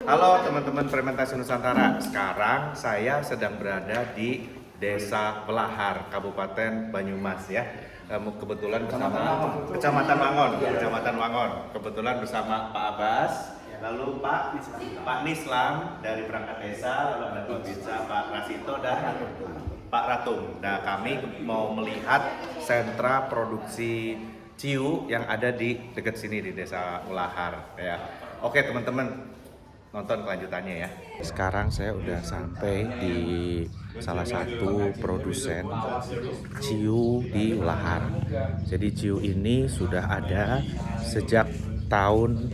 Halo teman-teman fermentasi Nusantara. Sekarang saya sedang berada di Desa Welahar, Kabupaten Banyumas ya. Kebetulan bersama Kecamatan Wangon. Kebetulan bersama Pak Abbas, lalu Pak Nislam dari perangkat desa, lalu ada Pak Bisa, Pak Rasito dan Pak Ratung. Nah, kami mau melihat sentra produksi ciu yang ada di dekat sini di Desa Welahar ya. Oke teman-teman, nonton kelanjutannya ya. Sekarang saya udah sampai di salah satu produsen ciu di Welahar. Jadi ciu ini sudah ada sejak tahun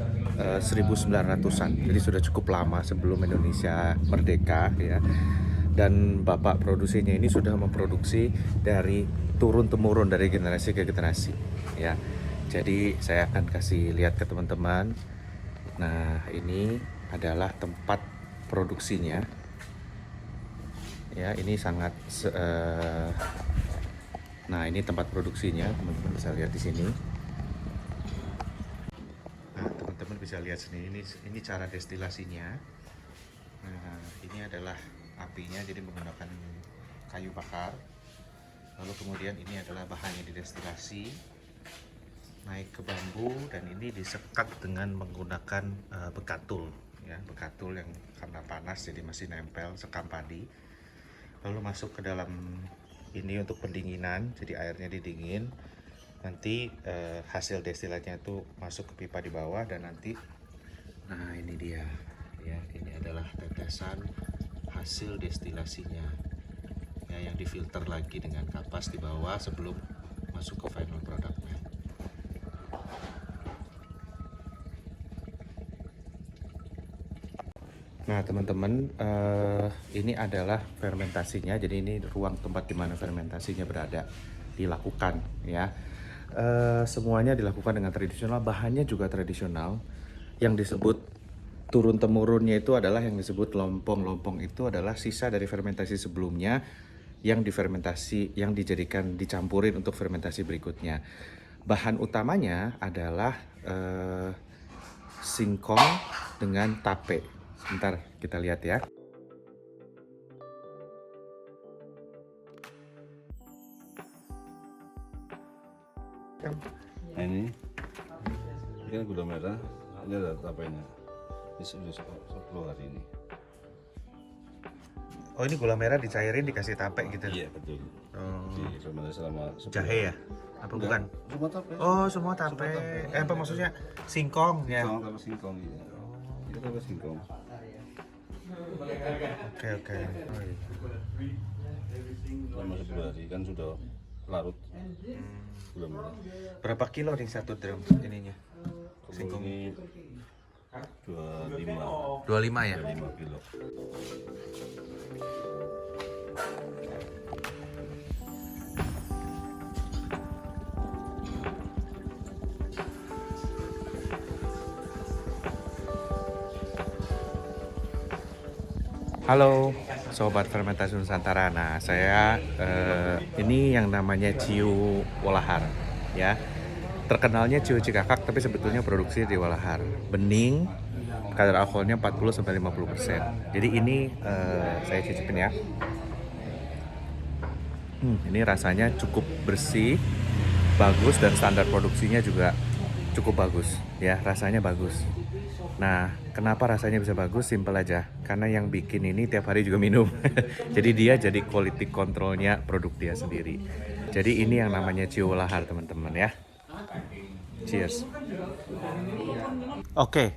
1900-an. Jadi sudah cukup lama sebelum Indonesia merdeka ya. Dan bapak produksinya ini sudah memproduksi dari turun temurun dari generasi ke generasi ya. Jadi saya akan kasih lihat ke teman-teman. Nah, ini adalah tempat produksinya ya. Ini sangat nah, ini tempat produksinya, teman-teman bisa lihat di sini. Nah, teman-teman bisa lihat sini, ini cara destilasinya. Nah, ini adalah apinya, jadi menggunakan kayu bakar. Lalu kemudian ini adalah bahan yang didestilasi naik ke bambu, dan ini disekat dengan menggunakan bekatul ya, bekatul yang karena panas jadi masih nempel sekam padi. Lalu masuk ke dalam ini untuk pendinginan, jadi airnya didingin. Nanti hasil destilasinya itu masuk ke pipa di bawah, dan nanti nah ini dia ya, ini adalah tetesan hasil destilasinya ya, yang difilter lagi dengan kapas di bawah sebelum masuk ke final produknya. Nah teman-teman, ini adalah fermentasinya. Jadi ini ruang tempat di mana fermentasinya berada, dilakukan ya. Semuanya dilakukan dengan tradisional, bahannya juga tradisional. Yang disebut turun temurunnya itu adalah yang disebut lompong. Lompong itu adalah sisa dari fermentasi sebelumnya yang difermentasi, yang dicampurin untuk fermentasi berikutnya. Bahan utamanya adalah singkong dengan tape. Sebentar kita lihat ya. Nah, ini kan gula merah, ini ada tapenya. Ini sudah 10 hari ini. Oh, ini gula merah dicairin dikasih tape gitu? Iya betul. Oh. Di fermentasi selama 10 Jahe ya? Apa bukan? Semua tape. Oh, semua tape. Apa maksudnya? Singkong ya? Singkong, tape singkong gitu. Itu tape singkong. Oke. Oh, iya. Selama 10 hari kan sudah larut gula merah. Berapa kilo nih satu drum ininya? Singkong ini 25 ya? 25 kilo. Halo Sobat Fermentasi Nusantara. Nah, saya ini yang namanya ciu Welahar ya. Terkenalnya ciu Cikakak, tapi sebetulnya produksi di Welahar. Bening, kadar alkoholnya 40-50%. Jadi ini saya cicipin ya. Ini rasanya cukup bersih, bagus, dan standar produksinya juga cukup bagus ya, rasanya bagus. Nah, kenapa rasanya bisa bagus? Simpel aja, karena yang bikin ini tiap hari juga minum. Jadi dia jadi quality controlnya produk dia sendiri. Jadi ini yang namanya ciu Welahar teman-teman ya. Cheers. Oke.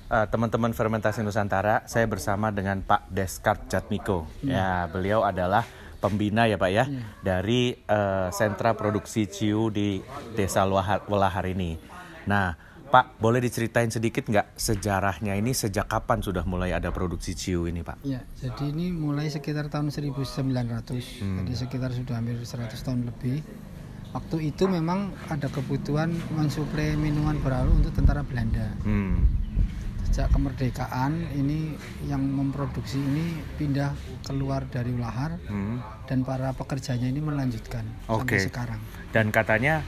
Teman-teman fermentasi Nusantara, saya bersama dengan Pak Deskart Jatmiko. Ya, beliau adalah pembina ya Pak ya, dari sentra produksi ciu di Desa Welahar ini. Nah, Pak, boleh diceritain sedikit nggak sejarahnya ini, sejak kapan sudah mulai ada produksi ciu ini Pak? Ya, jadi ini mulai sekitar tahun 1900, jadi sekitar sudah hampir 100 tahun lebih. Waktu itu memang ada kebutuhan mensuplai minuman beralkohol untuk tentara Belanda. Sejak kemerdekaan ini yang memproduksi ini pindah keluar dari Welahar, dan para pekerjanya ini melanjutkan sampai sekarang. Dan katanya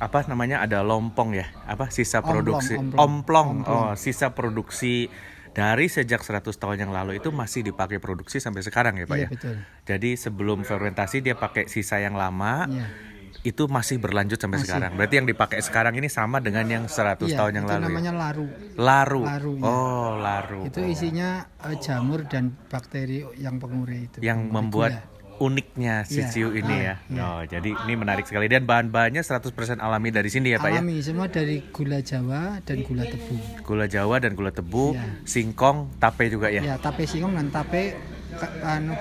apa namanya, ada lompong ya, apa sisa Omplong, produksi omplong. oh sisa produksi dari sejak 100 tahun yang lalu itu masih dipakai produksi sampai sekarang ya Pak Iya, ya. betul. Jadi sebelum fermentasi dia pakai sisa yang lama. Iya. Itu masih berlanjut sampai sekarang. Berarti yang dipakai sekarang ini sama dengan yang 100 Iya, tahun yang itu lalu. namanya Ya? laru. Laru. Laru, ya. Oh, laru. Itu isinya jamur dan bakteri yang penguri itu. Yang Penguri membuat gula. uniknya si Iya. ciu ini ya. Iya. Oh, jadi ini menarik sekali dan bahan-bahannya 100% alami dari sini ya, Pak ya. Alami semua dari gula Jawa dan gula tebu. Gula Jawa dan gula tebu, Iya. singkong, tape juga ya. Ya, tape singkong dan tape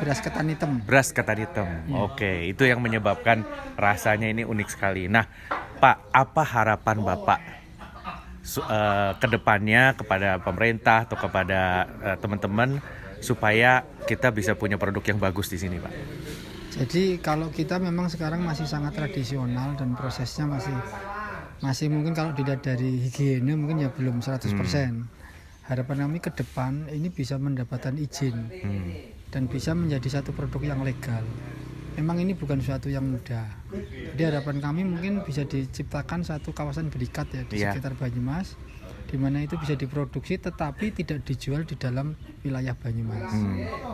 beras ketan hitam. Beras ketan hitam. Oke, itu yang menyebabkan rasanya ini unik sekali. Nah, Pak, apa harapan Bapak ke depannya kepada pemerintah atau kepada teman-teman supaya kita bisa punya produk yang bagus di sini, Pak? Jadi kalau kita memang sekarang masih sangat tradisional dan prosesnya masih mungkin kalau dilihat dari higiene mungkin ya belum 100%. Harapan kami ke depan ini bisa mendapatkan izin dan bisa menjadi satu produk yang legal. Memang ini bukan suatu yang mudah. Jadi harapan kami mungkin bisa diciptakan satu kawasan berikat ya di sekitar Banyumas, di mana itu bisa diproduksi tetapi tidak dijual di dalam wilayah Banyumas.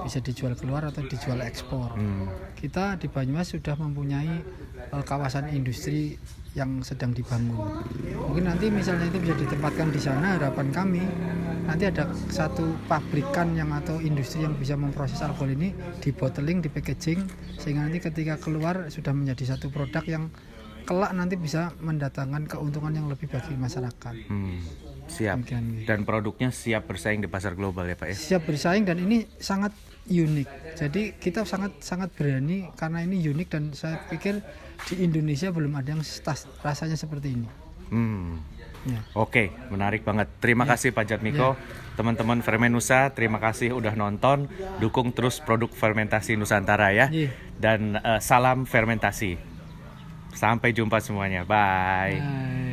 Bisa dijual keluar atau dijual ekspor. Kita di Banyumas sudah mempunyai kawasan industri yang sedang dibangun. Mungkin nanti misalnya itu bisa ditempatkan di sana, harapan kami nanti ada satu pabrikan yang atau industri yang bisa memproses alkohol ini di bottling, di packaging, sehingga nanti ketika keluar sudah menjadi satu produk yang kelak nanti bisa mendatangkan keuntungan yang lebih bagi masyarakat. Siap. Demikian. Dan produknya siap bersaing di pasar global ya, Pak ya. Siap bersaing dan ini sangat unik. Jadi kita sangat berani karena ini unik dan saya pikir di Indonesia belum ada yang rasanya seperti ini. Ya. Oke, menarik banget. Terima kasih Pak Jatmiko. Teman-teman Fermenusa, terima kasih udah nonton. Dukung terus produk fermentasi Nusantara ya. Iya. Dan salam fermentasi. Sampai jumpa semuanya. Bye.